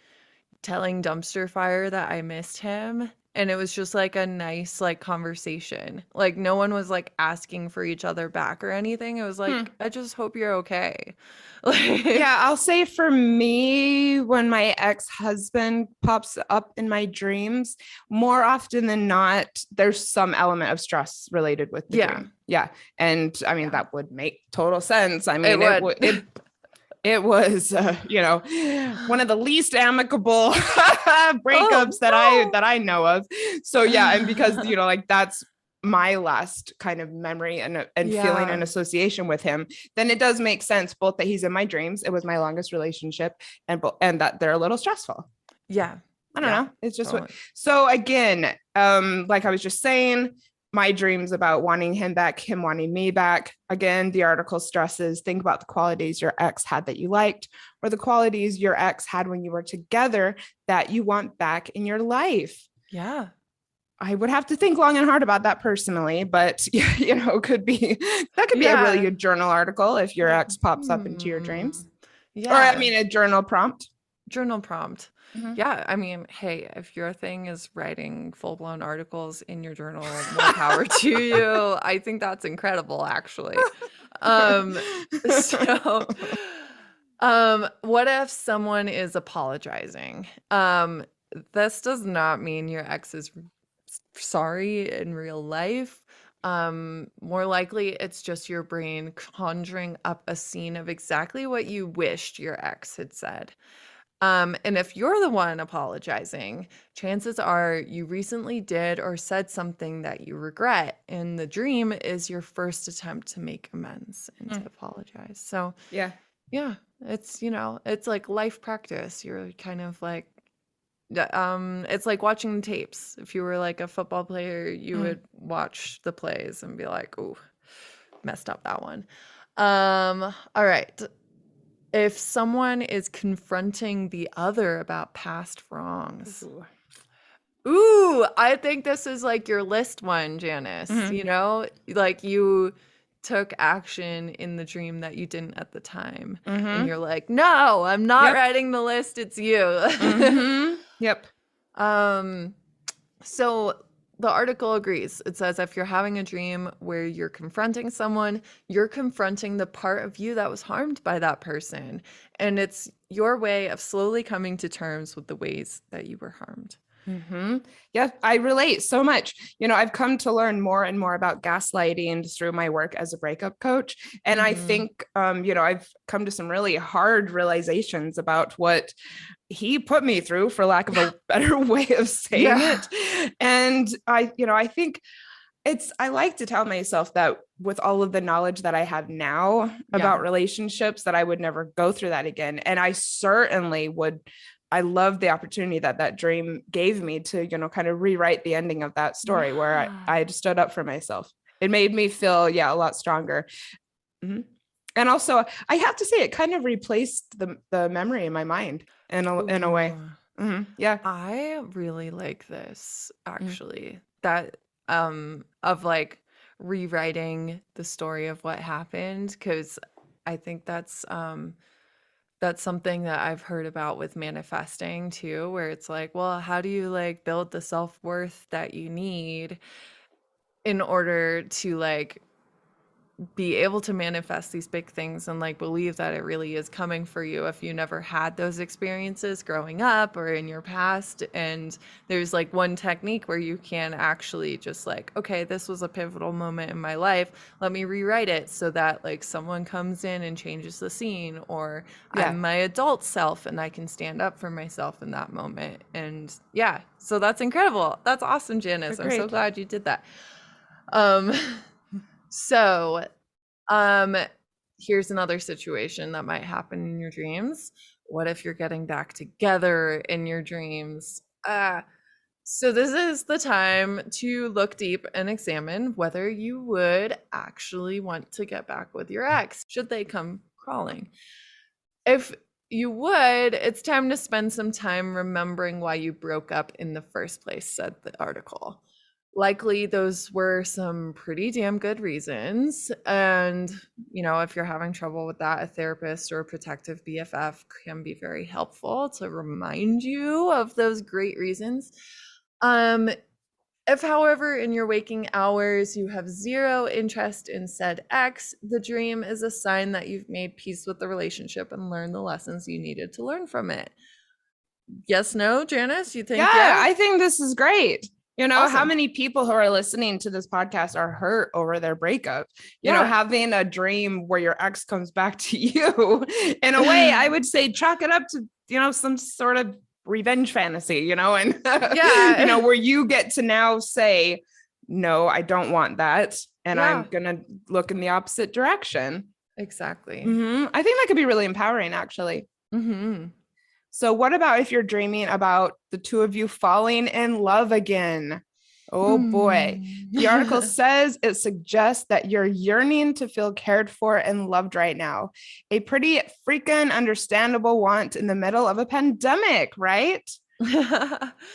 telling Dumpster Fire that I missed him, and it was just like a nice like conversation. Like no one was like asking for each other back or anything. It was like, I just hope you're okay. Like, Yeah, I'll say for me, when my ex-husband pops up in my dreams, more often than not, there's some element of stress related with the yeah, dream. Yeah. And I mean, yeah, that would make total sense. I it mean, would. it was, one of the least amicable Oh breakups that I know of. So yeah, and because no. like that's my last kind of memory and feeling Yeah, an association with him, then it does make sense both that he's in my dreams. It was my longest relationship, and that they're a little stressful. yeah, I don't yeah, know. It's just what. totally. So again, like I was just saying, my dreams about wanting him back, him wanting me back. Again, the article stresses think about the qualities your ex had that you liked, or the qualities your ex had when you were together that you want back in your life. Yeah, I would have to think long and hard about that personally, but could be that could be a really yeah. good journal article if your Like, ex pops up into your dreams. Or I yeah. mean a journal prompt. Journal prompt. Mhm. Yeah, I mean, hey, if your thing is writing full-blown articles in your journal, more power to you. I think that's incredible, actually. Um, so, what if someone is apologizing? This does not mean your ex is sorry in real life. More likely, it's just your brain conjuring up a scene of exactly what you wished your ex had said. And if you're the one apologizing, chances are you recently did or said something that you regret, and the dream is your first attempt to make amends and to apologize. So, Yeah. yeah, it's like life practice. You're kind of like, it's like watching the tapes. If you were like a football player, you would watch the plays and be like, "Oh, messed up that one." All right. If someone is confronting the other about past wrongs. Ooh. Ooh, I think this is like your list one, Janice. Mhm. Like you took action in the dream that you didn't at the time. And Mhm. you're like, no, I'm not Yep. writing the list, it's you. Mhm. Yep. um, so the article agrees. It says if you're having a dream where you're confronting someone, you're confronting the part of you that was harmed by that person. And it's your way of slowly coming to terms with the ways that you were harmed. Yeah, I relate so much. I've come to learn more and more about gaslighting through my work as a breakup coach. And I Mm-hmm. think, I've come to some really hard realizations about what he put me through, for lack of a better way of saying Yeah. it. And I think I like to tell myself that with all of the knowledge that I have now Yeah. about relationships, that I would never go through that again. And I certainly would. I love the opportunity that dream gave me to, kind of rewrite the ending of that story where Yeah. I stood up for myself. It made me feel, a lot stronger. Mhm. And also, I have to say, it kind of replaced the memory in my mind in a way. Ooh. Yeah. I really like this Mhm. actually. That of like rewriting the story of what happened, because I think that's something that I've heard about with manifesting too, where it's like, well, how do you like build the self-worth that you need in order to like be able to manifest these big things and like believe that it really is coming for you if you never had those experiences growing up or in your past. And there's like one technique where you can actually just like, okay, this was a pivotal moment in my life, let me rewrite it so that like someone comes in and changes the scene, or Yeah. I'm my adult self and I can stand up for myself in that moment. And yeah, so that's incredible. That's awesome, Janice. I'm so Great. glad you did that. um so, um, here's another situation that might happen in your dreams. What if you're getting back together in your dreams? So this is the time to look deep and examine whether you would actually want to get back with your ex should they come crawling. If you would, it's time to spend some time remembering why you broke up in the first place, said the article. Likely those were some pretty damn good reasons. And, if you're having trouble with that, a therapist or a protective BFF can be very helpful to remind you of those great reasons. Um, If, however, in your waking hours you have zero interest in said ex, the dream is a sign that you've made peace with the relationship and learned the lessons you needed to learn from it. Yes, no, Janice? You think I think this is great. You know, how Awesome. many people who are listening to this podcast are hurt over their breakup? You know, having a dream where your ex comes back to you, in a way, I would say chalk it up to, you know, some sort of revenge fantasy, you know, and, you know, where you get to now say, no, I don't want that. And I'm going to look in the opposite direction. Exactly. I think that could be really empowering, actually. So what about if you're dreaming about the two of you falling in love again? Oh boy. The article says it suggests that you're yearning to feel cared for and loved right now. A pretty freaking understandable want in the middle of a pandemic, right?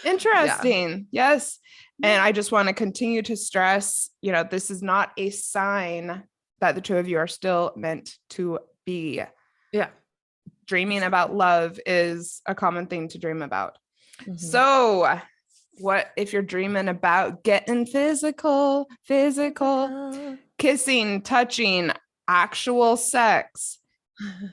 Interesting. Yes. And I just want to continue to stress, you know, this is not a sign that the two of you are still meant to be. Yeah. Dreaming about love is a common thing to dream about. So what if you're dreaming about getting physical, kissing, touching, actual sex?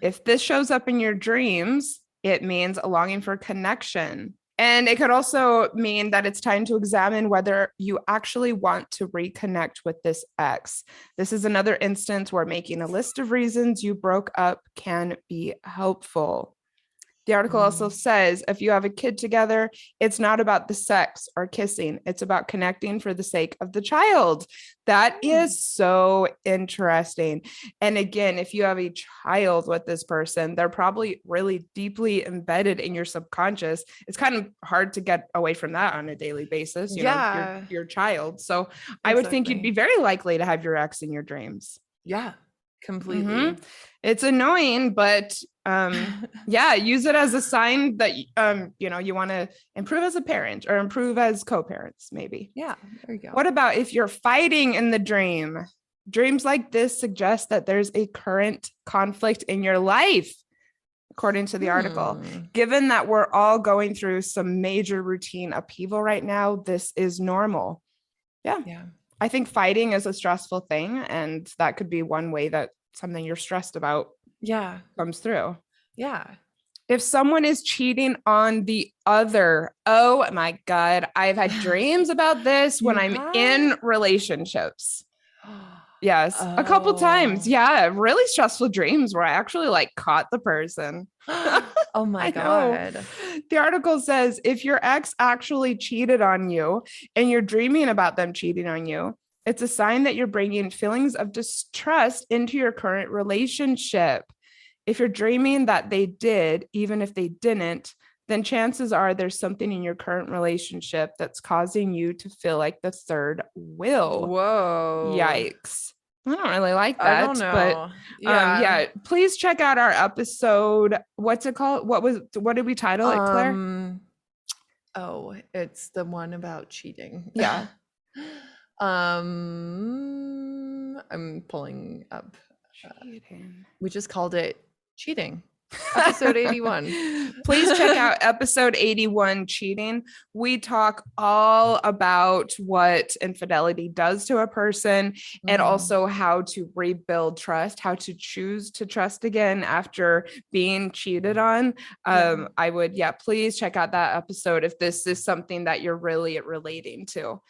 If this shows up in your dreams, it means a longing for connection. And it could also mean that it's time to examine whether you actually want to reconnect with this ex. This is another instance where making a list of reasons you broke up can be helpful. The article also says if you have a kid together, it's not about the sex or kissing. It's about connecting for the sake of the child. That is so interesting. And again, if you have a child with this person, they're probably really deeply embedded in your subconscious. It's kind of hard to get away from that on a daily basis. You know, your child. So I would think you'd be very likely to have your ex in your dreams. Yeah, completely. It's annoying, but use it as a sign that you know, you want to improve as a parent or improve as co-parents, maybe. Yeah, there you go. What about if you're fighting in the dream? Dreams like this suggest that there's a current conflict in your life, according to the article. Given that we're all going through some major routine upheaval right now, this is normal. Yeah. I think fighting is a stressful thing, and that could be one way that something you're stressed about comes through. If someone is cheating on the other, oh my God, I've had dreams about this when I'm in relationships. Yes, a couple times. Yeah, really stressful dreams where I actually like caught the person. Oh my God. The article says if your ex actually cheated on you and you're dreaming about them cheating on you, it's a sign that you're bringing feelings of distrust into your current relationship. If you're dreaming that they did, even if they didn't, then chances are there's something in your current relationship that's causing you to feel like the third wheel. Whoa. Yikes. I don't really like that. I don't know. But please check out our episode. What's it called? What did we title it, Claire? Oh, it's the one about cheating. Yeah. I'm pulling up. Cheating. We just called it cheating. Episode 81. Please check out episode 81, cheating. We talk all about what infidelity does to a person and also how to rebuild trust, how to choose to trust again after being cheated on. I would, please check out that episode if this is something that you're really relating to.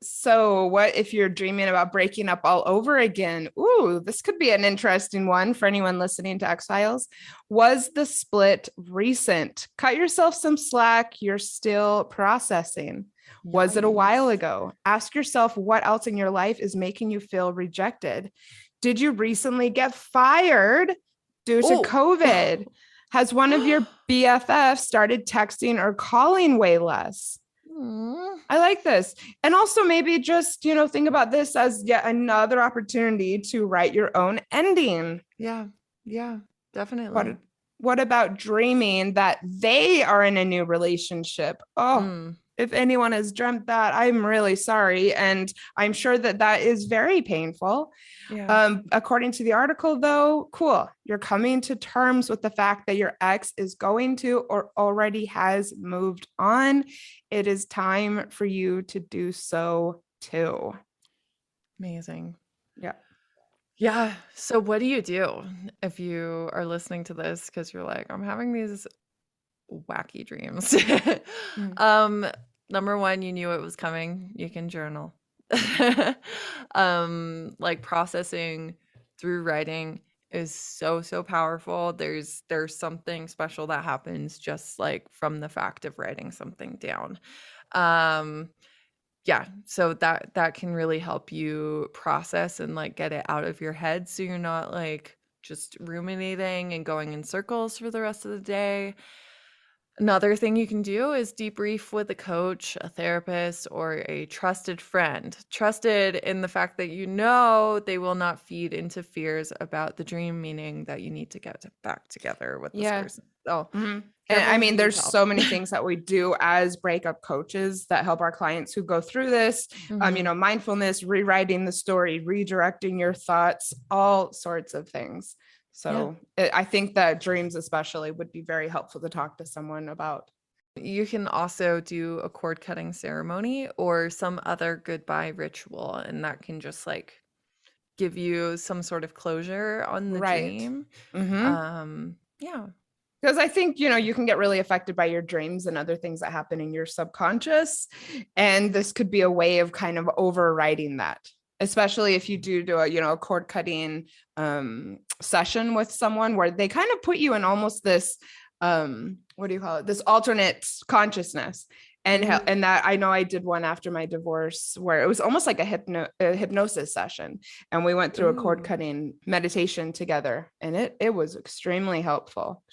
So what if you're dreaming about breaking up all over again? Ooh, this could be an interesting one for anyone listening to X-Files. Was the split recent? Cut yourself some slack. You're still processing. Was it a while ago? Ask yourself what else in your life is making you feel rejected. Did you recently get fired due to COVID? Has one of your BFFs started texting or calling way less? I like this. And also maybe just, think about this as yet another opportunity to write your own ending. Yeah, definitely. What about dreaming that they are in a new relationship? Oh, if anyone has dreamt that, I'm really sorry. And I'm sure that that is very painful. Yeah. According to the article, though, cool. You're coming to terms with the fact that your ex is going to or already has moved on. It is time for you to do so too. Amazing. Yeah. Yeah. So what do you do if you are listening to this because you're like, I'm having these wacky dreams? Number one, you knew it was coming. You can journal. Like processing through writing is so powerful. There's something special that happens just like from the fact of writing something down. Yeah, so that can really help you process and like get it out of your head so you're not like just ruminating and going in circles for the rest of the day. Another thing you can do is debrief with a coach, a therapist, or a trusted friend. Trusted in the fact that you know they will not feed into fears about the dream, meaning that you need to get back together with this person. So, And careful I who mean, you there's tell. so many things that we do as breakup coaches that help our clients who go through this. Mhm. Mindfulness, rewriting the story, redirecting your thoughts, all sorts of things. Yeah. So I think that dreams especially would be very helpful to talk to someone about. You can also do a cord cutting ceremony or some other goodbye ritual, and that can just like give you some sort of closure on the Right. dream. Yeah. Because I think, you can get really affected by your dreams and other things that happen in your subconscious. And this could be a way of kind of overriding that, especially if you do a cord cutting session with someone where they kind of put you in almost this, what do you call it? This alternate consciousness. And that I know I did one after my divorce where it was almost like a hypnosis session. And we went through a cord Ooh. cutting meditation together, and it was extremely helpful.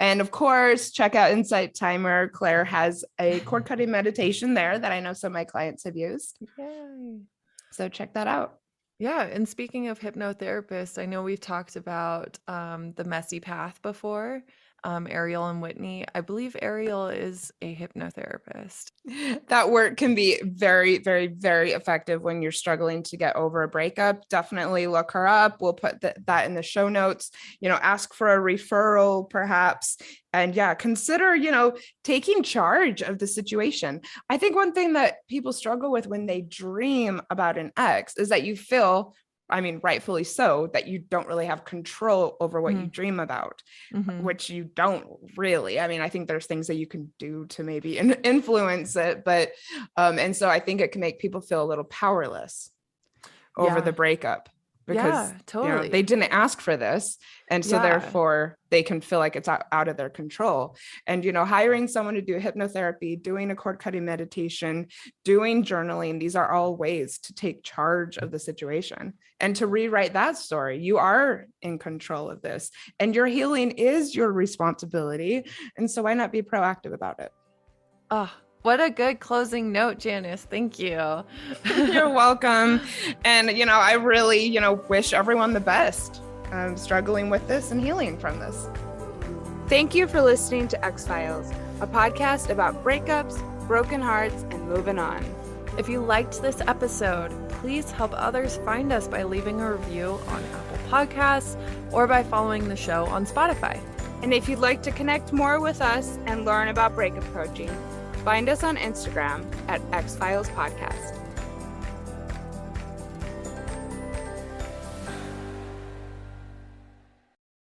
And of course, check out Insight Timer. Claire has a cord cutting meditation there that I know some of my clients have used. Yay. So check that out. Yeah, and speaking of hypnotherapists, I know we've talked about the messy path before, Ariel and Whitney. I believe Ariel is a hypnotherapist. That work can be very, very, very effective when you're struggling to get over a breakup. Definitely look her up. We'll put that in the show notes. Ask for a referral perhaps. And yeah, consider, taking charge of the situation. I think one thing that people struggle with when they dream about an ex is that you feel, rightfully so, that you don't really have control over what you dream about, which you don't really. I think there's things that you can do to maybe influence it, but and so I think it can make people feel a little powerless over the breakup because totally. they didn't ask for this, and so therefore they can feel like it's out of their control. And hiring someone to do hypnotherapy, doing a cord cutting meditation, doing journaling, these are all ways to take charge of the situation and to rewrite that story. You are in control of this, and your healing is your responsibility, and so why not be proactive about it? Oh, what a good closing note, Janice. Thank you. You're welcome. And, I really, wish everyone the best struggling with this and healing from this. Thank you for listening to X-Files, a podcast about breakups, broken hearts, and moving on. If you liked this episode, please help others find us by leaving a review on Apple Podcasts or by following the show on Spotify. And if you'd like to connect more with us and learn about breakup coaching, find us on Instagram at X-Files Podcast.